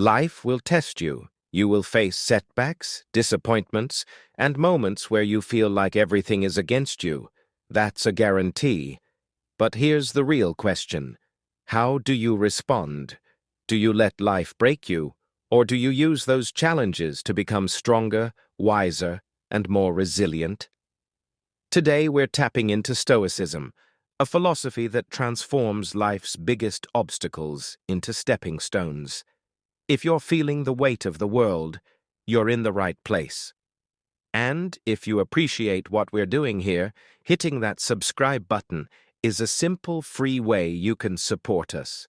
Life will test you. You will face setbacks, disappointments, and moments where you feel like everything is against you. That's a guarantee. But here's the real question. How do you respond? Do you let life break you, or do you use those challenges to become stronger, wiser, and more resilient? Today we're tapping into Stoicism, a philosophy that transforms life's biggest obstacles into stepping stones. If you're feeling the weight of the world, you're in the right place. And if you appreciate what we're doing here, hitting that subscribe button is a simple, free way you can support us.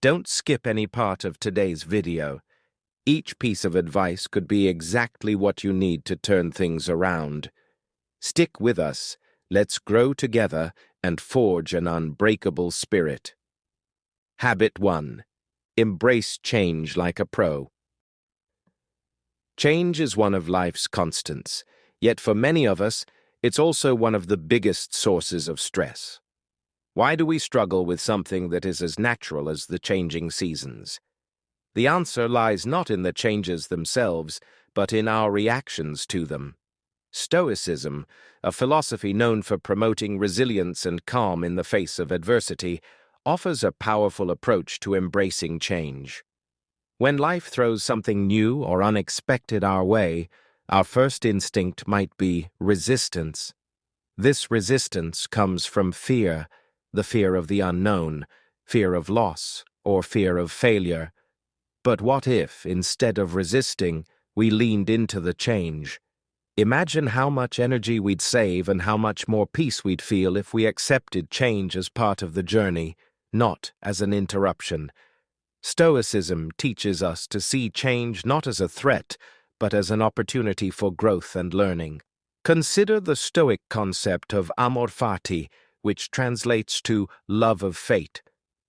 Don't skip any part of today's video. Each piece of advice could be exactly what you need to turn things around. Stick with us. Let's grow together and forge an unbreakable spirit. Habit 1. Embrace change like a pro. Change is one of life's constants, yet for many of us, it's also one of the biggest sources of stress. Why do we struggle with something that is as natural as the changing seasons? The answer lies not in the changes themselves, but in our reactions to them. Stoicism, a philosophy known for promoting resilience and calm in the face of adversity, offers a powerful approach to embracing change. When life throws something new or unexpected our way, our first instinct might be resistance. This resistance comes from fear, the fear of the unknown, fear of loss, or fear of failure. But what if, instead of resisting, we leaned into the change? Imagine how much energy we'd save and how much more peace we'd feel if we accepted change as part of the journey, not as an interruption. Stoicism teaches us to see change not as a threat, but as an opportunity for growth and learning. Consider the Stoic concept of amor fati, which translates to love of fate.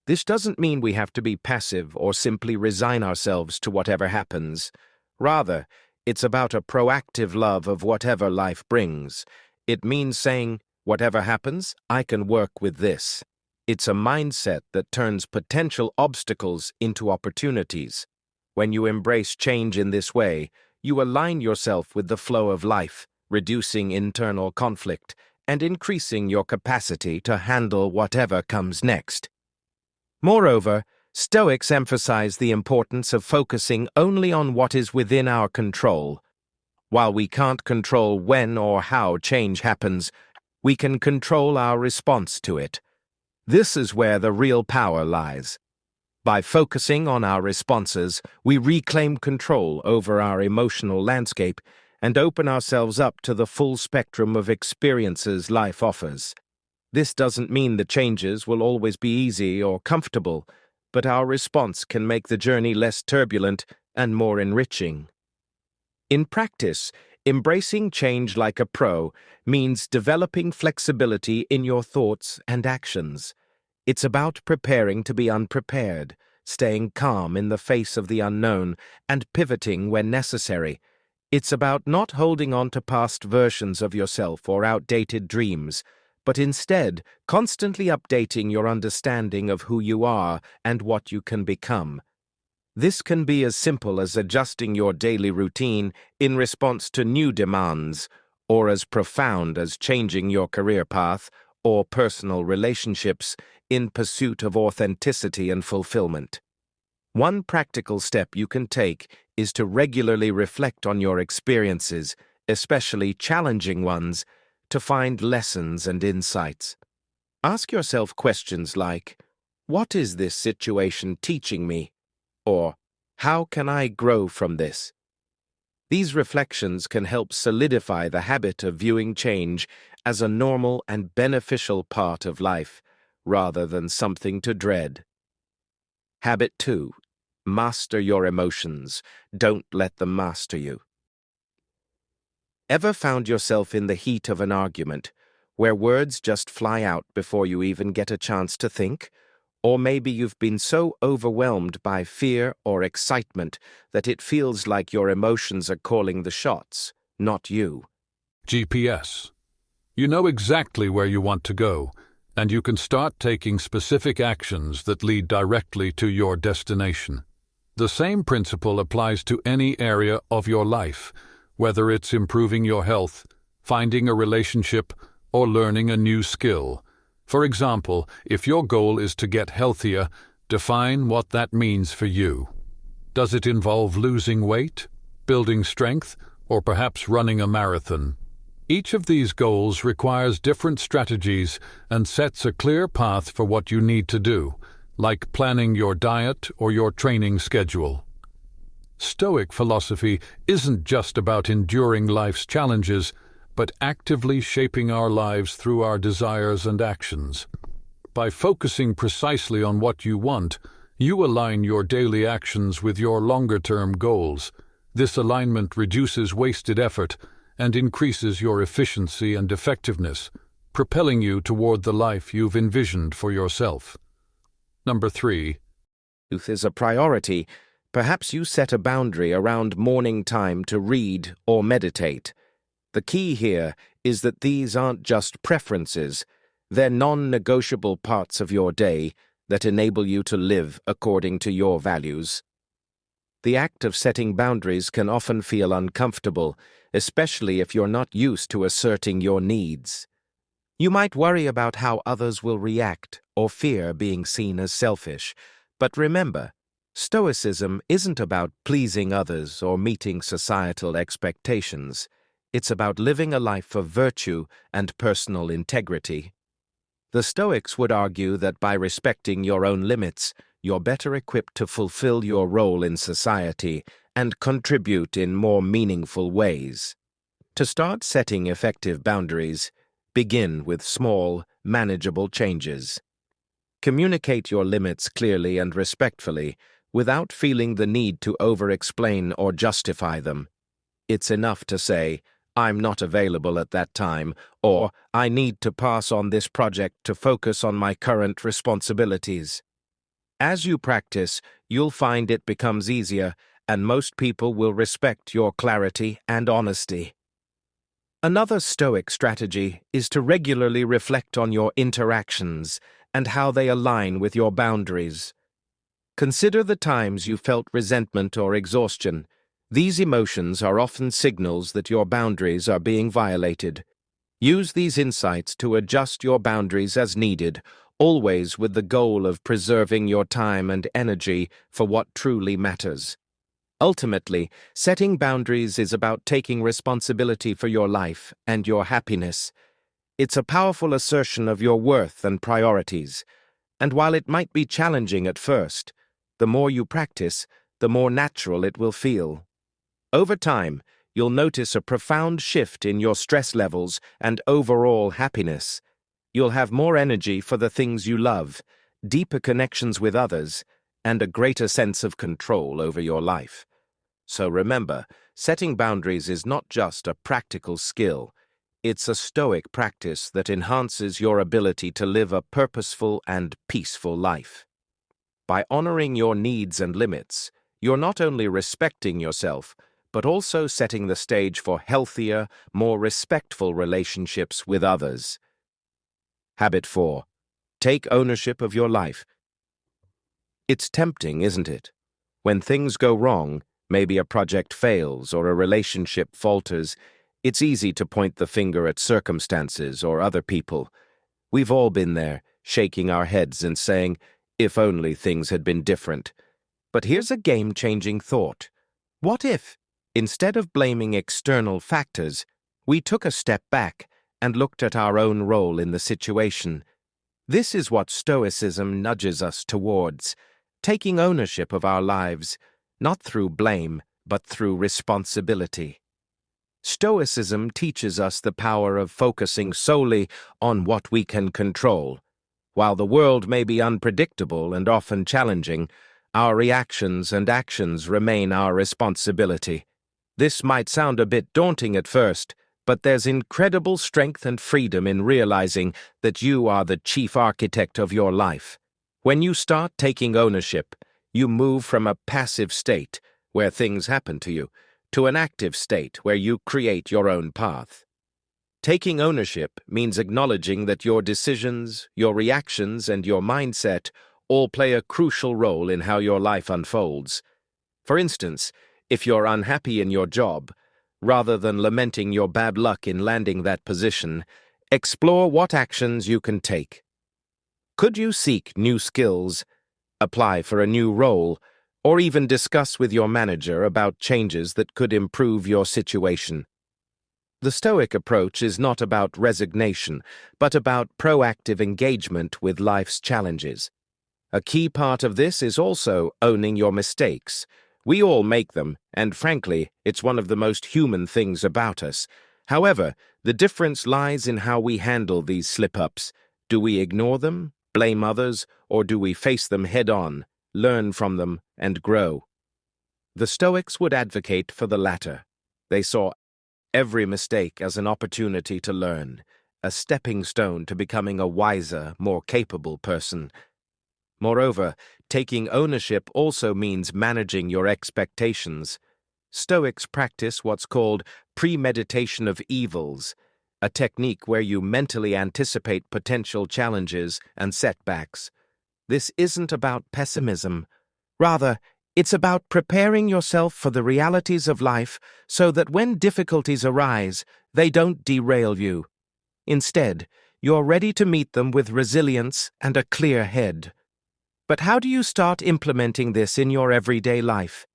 This doesn't mean we have to be passive or simply resign ourselves to whatever happens. Rather, it's about a proactive love of whatever life brings. It means saying, whatever happens, I can work with this. It's a mindset that turns potential obstacles into opportunities. When you embrace change in this way, you align yourself with the flow of life, reducing internal conflict and increasing your capacity to handle whatever comes next. Moreover, Stoics emphasize the importance of focusing only on what is within our control. While we can't control when or how change happens, we can control our response to it. This is where the real power lies. By focusing on our responses, we reclaim control over our emotional landscape and open ourselves up to the full spectrum of experiences life offers. This doesn't mean the changes will always be easy or comfortable, but our response can make the journey less turbulent and more enriching. In practice, embracing change like a pro means developing flexibility in your thoughts and actions. It's about preparing to be unprepared, staying calm in the face of the unknown, and pivoting when necessary. It's about not holding on to past versions of yourself or outdated dreams, but instead constantly updating your understanding of who you are and what you can become. This can be as simple as adjusting your daily routine in response to new demands, or as profound as changing your career path or personal relationships in pursuit of authenticity and fulfillment. One practical step you can take is to regularly reflect on your experiences, especially challenging ones, to find lessons and insights. Ask yourself questions like, what is this situation teaching me? Or, how can I grow from this? These reflections can help solidify the habit of viewing change as a normal and beneficial part of life, rather than something to dread. Habit 2. Master your emotions. Don't let them master you. Ever found yourself in the heat of an argument, where words just fly out before you even get a chance to think? Or maybe you've been so overwhelmed by fear or excitement that it feels like your emotions are calling the shots, not you. GPS. You know exactly where you want to go, and you can start taking specific actions that lead directly to your destination. The same principle applies to any area of your life, whether it's improving your health, finding a relationship, or learning a new skill. For example, if your goal is to get healthier, define what that means for you. Does it involve losing weight, building strength, or perhaps running a marathon? Each of these goals requires different strategies and sets a clear path for what you need to do, like planning your diet or your training schedule. Stoic philosophy isn't just about enduring life's challenges, but actively shaping our lives through our desires and actions. By focusing precisely on what you want, you align your daily actions with your longer-term goals. This alignment reduces wasted effort and increases your efficiency and effectiveness, propelling you toward the life you've envisioned for yourself. Number 3. Youth is a priority. Perhaps you set a boundary around morning time to read or meditate. The key here is that these aren't just preferences, they're non-negotiable parts of your day that enable you to live according to your values. The act of setting boundaries can often feel uncomfortable, especially if you're not used to asserting your needs. You might worry about how others will react or fear being seen as selfish, but remember, Stoicism isn't about pleasing others or meeting societal expectations. It's about living a life of virtue and personal integrity. The Stoics would argue that by respecting your own limits, you're better equipped to fulfill your role in society and contribute in more meaningful ways. To start setting effective boundaries, begin with small, manageable changes. Communicate your limits clearly and respectfully, without feeling the need to over-explain or justify them. It's enough to say, "I'm not available at that time," or "I need to pass on this project to focus on my current responsibilities." As you practice, you'll find it becomes easier, and most people will respect your clarity and honesty. Another Stoic strategy is to regularly reflect on your interactions and how they align with your boundaries. Consider the times you felt resentment or exhaustion. These emotions are often signals that your boundaries are being violated. Use these insights to adjust your boundaries as needed, always with the goal of preserving your time and energy for what truly matters. Ultimately, setting boundaries is about taking responsibility for your life and your happiness. It's a powerful assertion of your worth and priorities, and while it might be challenging at first, the more you practice, the more natural it will feel. Over time, you'll notice a profound shift in your stress levels and overall happiness. You'll have more energy for the things you love, deeper connections with others, and a greater sense of control over your life. So remember, setting boundaries is not just a practical skill. It's a Stoic practice that enhances your ability to live a purposeful and peaceful life. By honoring your needs and limits, you're not only respecting yourself, but also setting the stage for healthier, more respectful relationships with others. Habit 4. Take ownership of your life. It's tempting, isn't it? When things go wrong, maybe a project fails or a relationship falters, it's easy to point the finger at circumstances or other people. We've all been there, shaking our heads and saying, "If only things had been different." But here's a game-changing thought. What if, instead of blaming external factors, we took a step back and looked at our own role in the situation? This is what Stoicism nudges us towards, taking ownership of our lives, not through blame, but through responsibility. Stoicism teaches us the power of focusing solely on what we can control. While the world may be unpredictable and often challenging, our reactions and actions remain our responsibility. This might sound a bit daunting at first, but there's incredible strength and freedom in realizing that you are the chief architect of your life. When you start taking ownership, you move from a passive state, where things happen to you, to an active state where you create your own path. Taking ownership means acknowledging that your decisions, your reactions, and your mindset all play a crucial role in how your life unfolds. For instance, if you're unhappy in your job, rather than lamenting your bad luck in landing that position, explore what actions you can take. Could you seek new skills, apply for a new role, or even discuss with your manager about changes that could improve your situation? The Stoic approach is not about resignation, but about proactive engagement with life's challenges. A key part of this is also owning your mistakes. We all make them, and frankly, it's one of the most human things about us. However, the difference lies in how we handle these slip-ups. Do we ignore them, blame others, or do we face them head-on, learn from them, and grow? The Stoics would advocate for the latter. They saw every mistake as an opportunity to learn, a stepping stone to becoming a wiser, more capable person. Moreover, taking ownership also means managing your expectations. Stoics practice what's called premeditation of evils, a technique where you mentally anticipate potential challenges and setbacks. This isn't about pessimism. Rather, it's about preparing yourself for the realities of life so that when difficulties arise, they don't derail you. Instead, you're ready to meet them with resilience and a clear head. But how do you start implementing this in your everyday life?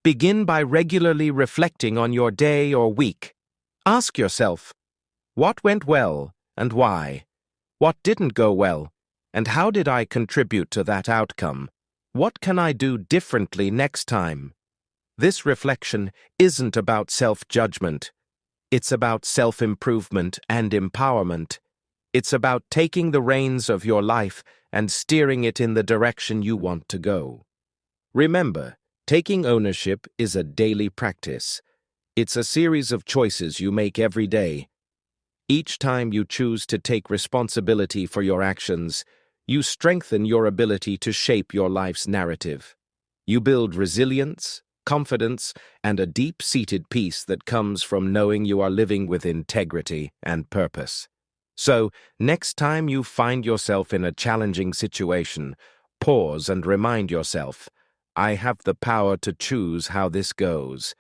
Begin by regularly reflecting on your day or week. Ask yourself, what went well and why? What didn't go well, and how did I contribute to that outcome? What can I do differently next time? This reflection isn't about self-judgment. It's about self-improvement and empowerment. It's about taking the reins of your life and steering it in the direction you want to go. Remember, taking ownership is a daily practice. It's a series of choices you make every day. Each time you choose to take responsibility for your actions, you strengthen your ability to shape your life's narrative. You build resilience, confidence, and a deep-seated peace that comes from knowing you are living with integrity and purpose. So, next time you find yourself in a challenging situation, pause and remind yourself, I have the power to choose how this goes.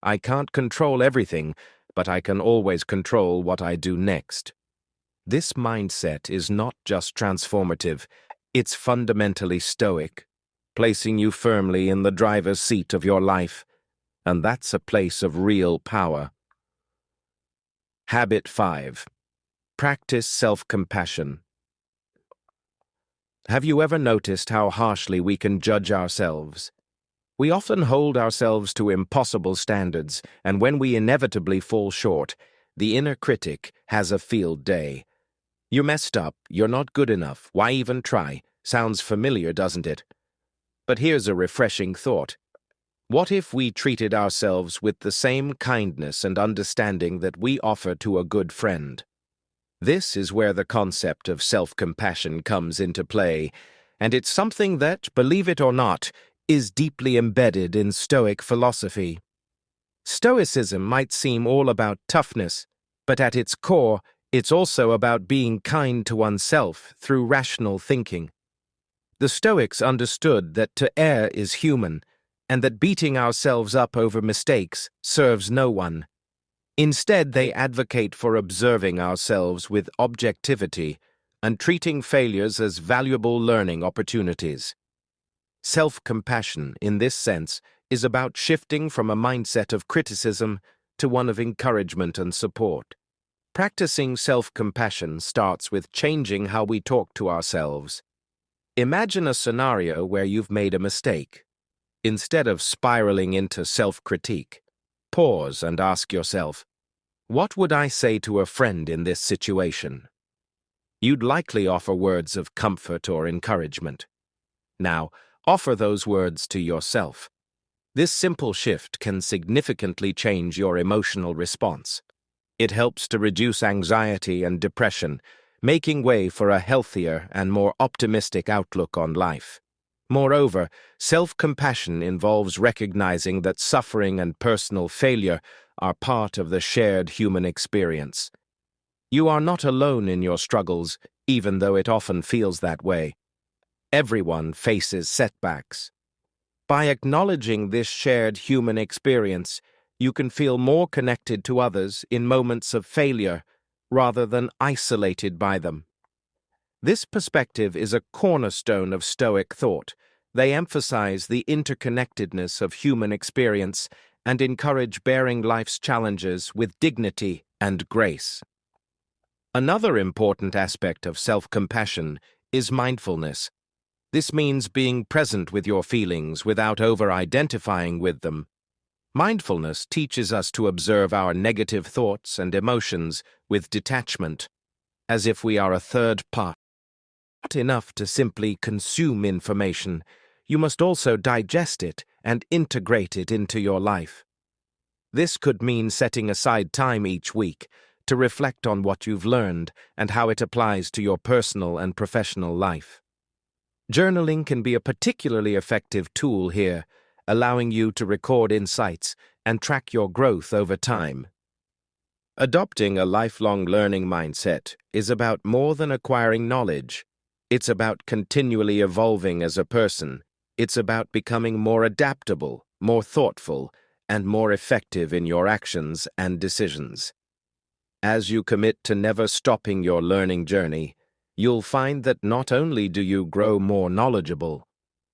I can't control everything, but I can always control what I do next. This mindset is not just transformative, it's fundamentally stoic, placing you firmly in the driver's seat of your life, and that's a place of real power. Habit 5. Practice self-compassion. Have you ever noticed how harshly we can judge ourselves? We often hold ourselves to impossible standards, and when we inevitably fall short, the inner critic has a field day. You messed up, you're not good enough, why even try? Sounds familiar, doesn't it? But here's a refreshing thought. What if we treated ourselves with the same kindness and understanding that we offer to a good friend? This is where the concept of self-compassion comes into play, and it's something that, believe it or not, is deeply embedded in Stoic philosophy. Stoicism might seem all about toughness, but at its core, it's also about being kind to oneself through rational thinking. The Stoics understood that to err is human, and that beating ourselves up over mistakes serves no one. Instead, they advocate for observing ourselves with objectivity and treating failures as valuable learning opportunities. Self-compassion, in this sense, is about shifting from a mindset of criticism to one of encouragement and support. Practicing self-compassion starts with changing how we talk to ourselves. Imagine a scenario where you've made a mistake. Instead of spiraling into self-critique, pause and ask yourself, what would I say to a friend in this situation? You'd likely offer words of comfort or encouragement. Now, offer those words to yourself. This simple shift can significantly change your emotional response. It helps to reduce anxiety and depression, making way for a healthier and more optimistic outlook on life. Moreover, self-compassion involves recognizing that suffering and personal failure are part of the shared human experience. You are not alone in your struggles, even though it often feels that way. Everyone faces setbacks. By acknowledging this shared human experience, you can feel more connected to others in moments of failure rather than isolated by them. This perspective is a cornerstone of Stoic thought. They emphasize the interconnectedness of human experience and encourage bearing life's challenges with dignity and grace. Another important aspect of self-compassion is mindfulness. This means being present with your feelings without over-identifying with them. Mindfulness teaches us to observe our negative thoughts and emotions with detachment, as if we are a third part. Not enough to simply consume information, you must also digest it and integrate it into your life. This could mean setting aside time each week to reflect on what you've learned and how it applies to your personal and professional life. Journaling can be a particularly effective tool here, allowing you to record insights and track your growth over time. Adopting a lifelong learning mindset is about more than acquiring knowledge. It's about continually evolving as a person. It's about becoming more adaptable, more thoughtful, and more effective in your actions and decisions. As you commit to never stopping your learning journey, you'll find that not only do you grow more knowledgeable,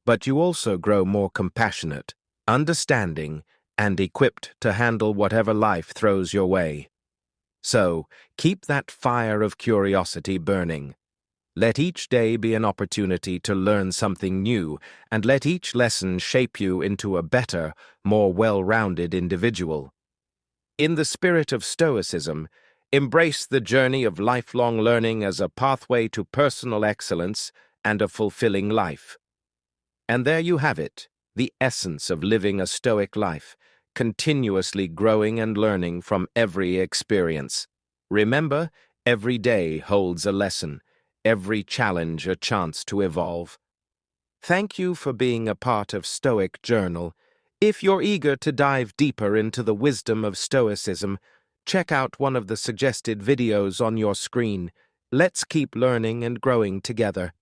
but you also grow more compassionate, understanding, and equipped to handle whatever life throws your way. So, keep that fire of curiosity burning. Let each day be an opportunity to learn something new, and let each lesson shape you into a better, more well-rounded individual. In the spirit of Stoicism, embrace the journey of lifelong learning as a pathway to personal excellence and a fulfilling life. And there you have it, the essence of living a Stoic life, continuously growing and learning from every experience. Remember, every day holds a lesson, every challenge a chance to evolve. Thank you for being a part of Stoic Journal. If you're eager to dive deeper into the wisdom of Stoicism, check out one of the suggested videos on your screen. Let's keep learning and growing together.